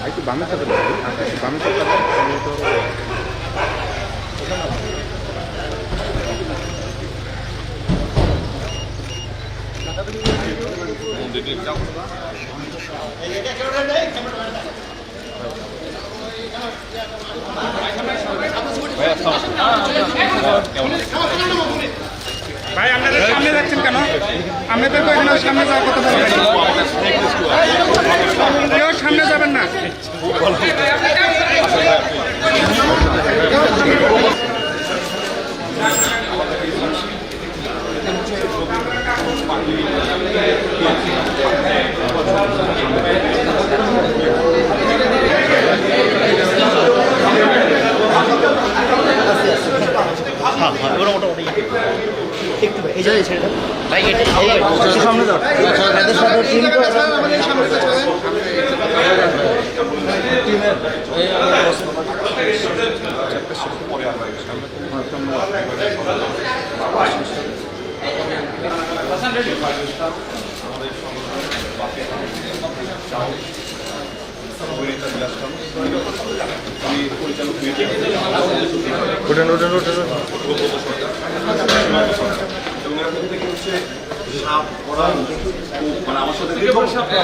একটু বামে চাপে বামে চাপে ভাই আপনাদের সামনে যাচ্ছেন কেন? আপনাদের এখানে সামনে যাওয়ার কথা বলবেন, কেউ সামনে যাবেন না। সামনে যাও সাপ করা মানে আমার সাথে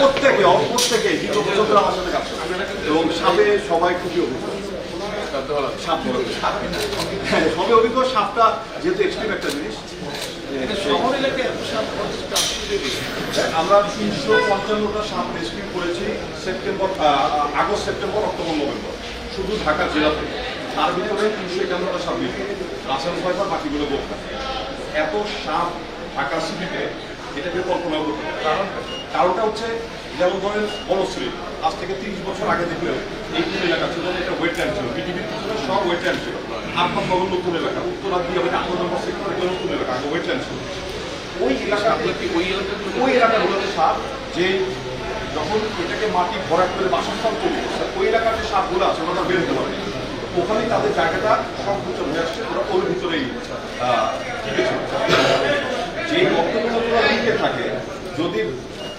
প্রত্যেকে দীর্ঘ বছর ধরে আমার সাথে কাজ করে এবং সাপে সবাই খুবই অভিজ্ঞ। সাপ সবই অভিজ্ঞ। সাপটা যেহেতু এক্সট্রিম একটা জিনিস, আমরা 355টা সাপ রেস্কিউ করেছি আগস্ট, সেপ্টেম্বর, অক্টোবর, নভেম্বর, শুধু ঢাকা জেলা থেকে। তার ভিতরে 351টা সাপ দিয়েছে রাসেল ফাইবার, বাকিগুলো বোকা। এত সাপ ঢাকা সিটিতে এটাকে কল্পনা করতে পারে। কারণটা হচ্ছে যেমন ধরেন বনশ্রী আজ থেকে 30 বছর আগে দেখলেও এই এলাকা ছিল, এটা ওয়েটল্যান্ড ছিল, পৃথিবীর পিছনে সব ওয়েটল্যান্ড ছিল। আত্মনগর নতুন এলাকা, উত্তরা দিয়ে আমাদের আত্মনগর সেক্টর নতুন এলাকা, আগে ওয়েটল্যান্ড ছিল। ওই এলাকাগুলোতে সাপ যে যখন এটাকে মাটি ভরাট করে বাসস্থান তৈরি করছে, ওই এলাকার যে সাপগুলো আছে ওরা বের হতে পারে, ওখানেই তাদের জায়গাটা সংকুচন হয়ে আসছে, ওরা ওর ভিতরেই যে গর্তগুলো লিখে থাকে। যদি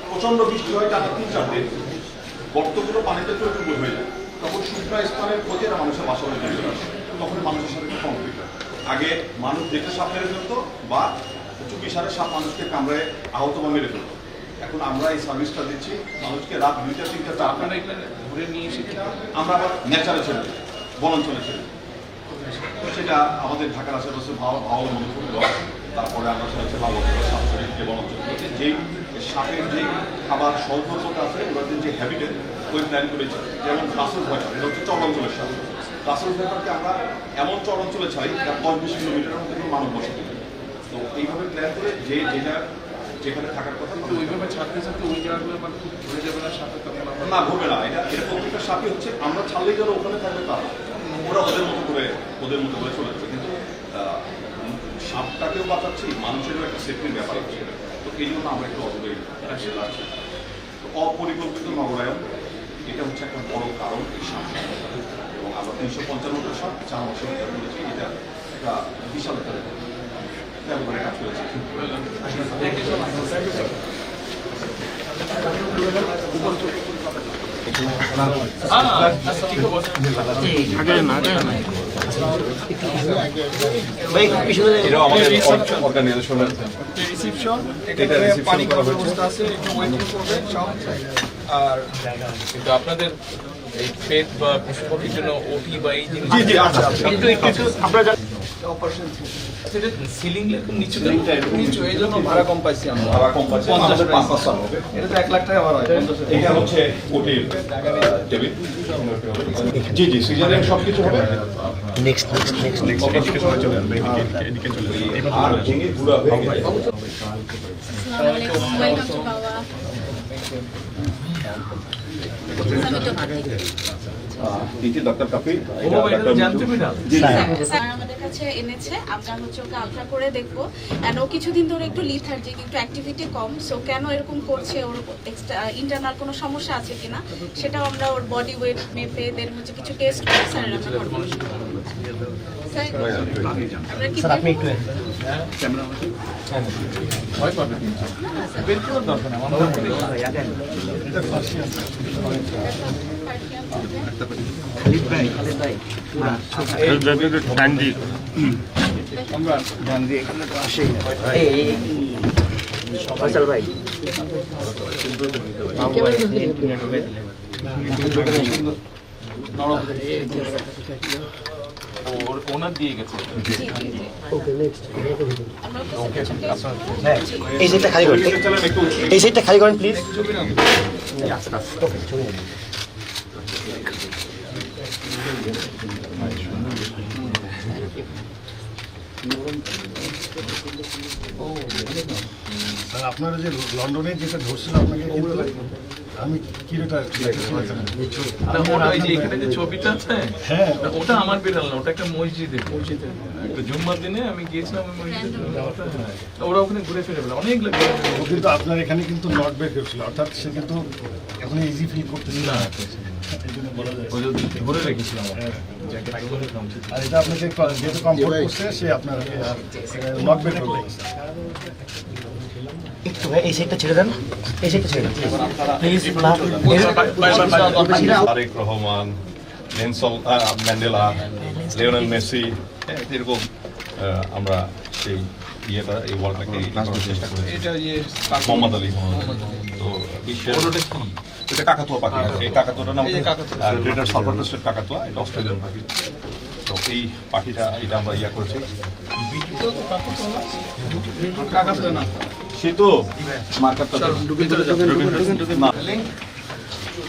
প্রচন্ড বৃষ্টি হয় টানা 3-4 দিন, গর্তগুলো পানিতে টইটুম্বুর হয়ে যায়, তখন শুকনো স্থানের প্রতি এরা মানুষের বাসা হয়ে চলে আসে, তখন মানুষের সাথে কনফ্লিক্ট হয়। আগে মানুষ দেখে সাপ মেরে ফেলতো বা চুপি সারে সাপ মানুষকে কামড়ে আহত বা মেরে ফেলতো। এখন আমরা এই সার্ভিসটা দিচ্ছি মানুষকে রাত 2টা 3টা 4টা ঘুরে নিয়ে এসে আমরা আবার ন্যাচারে ছেড়ে দিই, বনাঞ্চলে ছেড়ে দিই। সেটা আমাদের ঢাকার আশেপাশে ভালো মনে করতে হয়। তারপরে আমরা সেটা যে বনাঞ্চল যেই সাপের যে খাবার স্বল্পতা আছে, ওদের যে হ্যাবিটেট ওই প্ল্যান করেছে। যেমন রাসেল ভাইপার, এটা হচ্ছে চরাঞ্চলের সাপ। রাসেল ভাইপারকে আমরা এমন চরাঞ্চলে ছাড়ি যা 10-20 কিলোমিটারের মধ্যে কোনো মানুষ বসে। তো এইভাবে প্ল্যান করে যেখানে থাকার কথা ওইভাবে ছাড়তে ওই জায়গাগুলো ঘুরে যাবে না, সাপে না ঘুরবে না। এটা প্রত্যেকটা সাপই হচ্ছে আমরা ছাড়লেই যারা ওখানে থাকবে তারা ওরা ওদের মতো করে চলে যাবে। কিন্তু সাপটাকেও বাঁচাচ্ছি, মানুষেরও একটা সেফটির ব্যাপার আছে। তো এই জন্য আমরা একটু অদূরে আছি। তো অপরিকল্পিত নগরায়ন এটা হচ্ছে একটা বড় কারণ এই সাপ। এবং আমরা 355টা সাপ 4 মাসে করেছি। এটা একটা বিশাল ব্যাপারে কাজ করেছি। আর কিন্তু আপনাদের এই পেট বা পশু পাখির জন্য ওটি বা এই জিনিস আপনারা সিলিং নিচু, এই জন্য ভাড়া কম পাইছি আমরা। এটা তো 1 লাখ টাকা ভাড়া হয়। এটা হচ্ছে ওটির টেবিল। জি সিজারিং সবকিছু হবে। নেক্সট আর ভেঙে পুরো হয়ে গেছে। আসসালামু আলাইকুম, ওয়েলকাম টু বাবা। ডাক্তার কাফি স্যার আমাদের কাছে এনেছে, আমরা হচ্ছে ওকে আলট্রা করে দেখবো। এন্ড ও কিছুদিন ধরে একটু লিথার্জিক, একটু অ্যাক্টিভিটি কম। সো কেন এরকম করছে, ওর ইন্টারনাল কোনো সমস্যা আছে কিনা সেটাও আমরা ওর বডি ওয়েট মেপে দেন হচ্ছে কিছু টেস্ট করে স্যারের আমরা স্যার আপনি একটু ভয় পাবে কিন্তু বের করার দরকার নেই, আমার মনে ওনার দিয়ে গেছে। এই সাইডটা খালি করেন, এই সাইডটা খালি করেন প্লিজ। স্যার আপনারা যে লন্ডনে যেটা ধরছিল আপনাকে কিন্তু আমি কিরোটা ওটা ওই যে এখানে যে ছবিটা আছে, হ্যাঁ ওটা আমার বিড়াল না, ওটা একটা মসজিদে একটা জুম্মার দিনে আমি গিয়েছিলাম ওই মসজিদে, ওরা ওখানে ঘুরে ফিরে বেড়ায় অনেক লাগে। ও কিন্তু আপনার এখানে কিন্তু নট বের করছিল, অর্থাৎ সে কিন্তু এখন ইজি ফিল করতেছিল না, না, এই জন্য বলা যায়। ধরে রেখেছিলাম আর এটা আপনাকে যেহেতু কমফোর্ট করছে সে আপনাকে আর নট বের করবে। একটু ভাই এই সাইডটা ছেড়ে দেন, এই সাইডটা ছেড়ে দেন please. Tarique Rahman, Nelson Mandela, Lionel Messi, এরকম আমরা সেই ইয়েটা এই ওয়ার্ল্ডটাকে চেষ্টা করি। এটা ইয়ে মোহাম্মদ আলী, তো বিশ্বের এটা কাকাতুয়া পাখি, এই কাকাতুয়াটার নাম গ্রেটার সালভার কোস্টের কাকাতুয়া, এটা অস্ট্রেলিয়ান পাখি। তো এই পাখিটা এটা আমরা ইয়া করেছি। সে তো মার্কারটা না,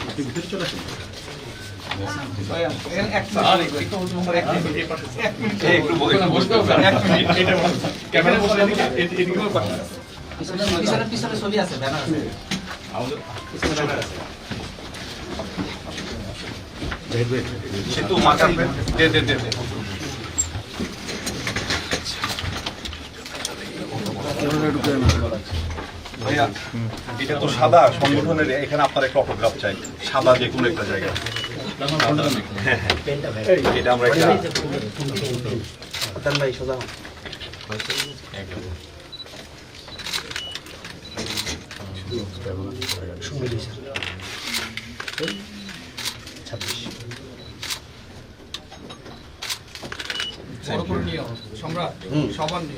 আপনি ভিতরে চলে আসেন। সেতু মার্কার দে দে দে ভাইয়া, এটা তো সাদা সংগঠনের, এখানে আপনার একটা অটোগ্রাফ চাই, সাদা যে কোনো একটা জায়গায়। এটা আমরা একটা ভাই সোজা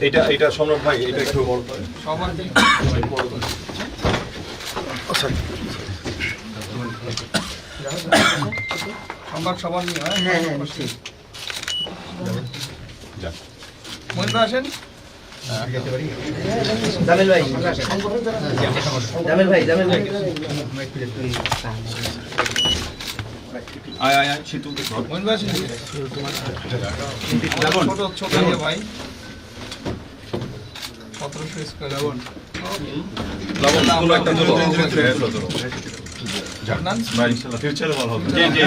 এটা এটা সম্রাট ভাই, এটা একটু সংবাদ সবার নিয়ে হয়। হ্যাঁ হ্যাঁ নিশ্চয়ই। যাক। মহিলা আসেন। জামিল ভাই, জামিল ভাই, জামিল ভাই আয় আয় আয় সেতু মহিলা আসেন। ছোট ছোট ইয়ে ভাই 1700 স্কয়ার লাবণ। লাবণ কোনো একটা দিলো জানান ফিউচারে ভালো হবে। জি জি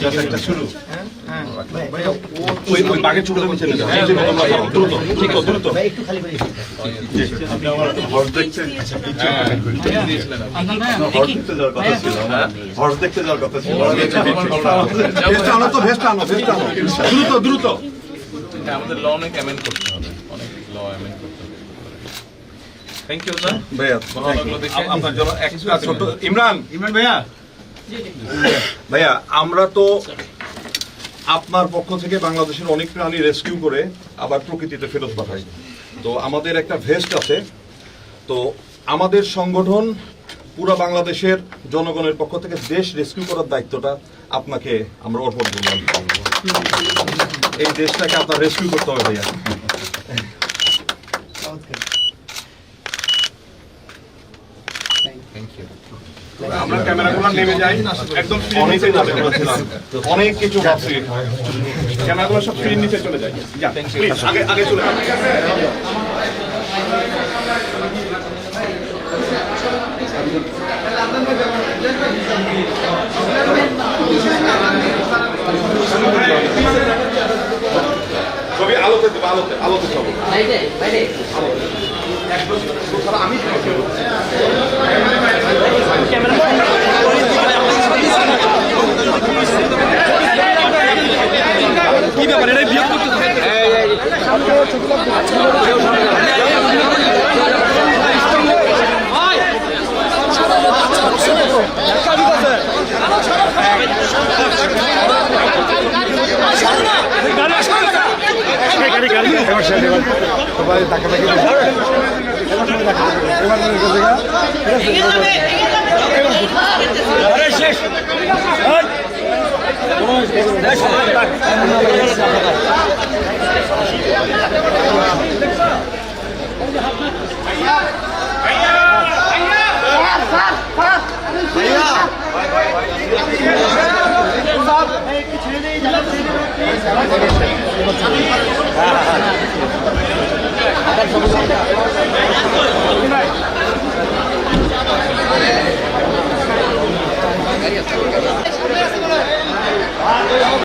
জাস্ট একটা শুরু। ওই ওই বাগের চুলটা নিচে নিয়ে যাও, এই যে বদলা করো, দ্রুত দ্রুত দ্রুত। ভাই একটু খালি করে আপনি আমার হর্স দেখতে হর্স দেখতে যাওয়ার কথা ছিল। ভেস্ট আনো তো, ভেস্ট আনো, ভেস্ট আনো, দ্রুত দ্রুত। এটা আমাদের ল অনেক অ্যামেন্ড করতে হবে, অনেক ল অ্যামেন্ড করতে হবে। থ্যাংক ইউ স্যার ভাইয়া, ভালো লাগলো দেখে। আপনার জন্য একটা ছোট ইমরান ভাইয়া, ভাইয়া আমরা তো আপনার পক্ষ থেকে বাংলাদেশের অনেক প্রাণী রেস্কিউ করে আবার প্রকৃতিতে ফেরত পাঠাই। তো আমাদের একটা ভেস্ট আছে, তো আমাদের সংগঠন পুরো বাংলাদেশের জনগণের পক্ষ থেকে দেশ রেস্কিউ করার দায়িত্বটা আপনাকে আমরা অর্পণ করলাম। এই দেশটাকে আপনার রেস্কিউ করতে হবে ভাইয়া। আমরা ক্যামেরাগুলো নেমে যাই, একদম অনেক কিছু ভাবছি, ক্যামেরাগুলো সব স্ক্রিন নিচে চলে যায়। আগে আগে চলে ছবি আলোতে দেবো, আলোতে আলোতে ছবি আমি কি ব্যাপার, এটা বিয়োগ করতে সবাই ধাক্কা ধাক্কি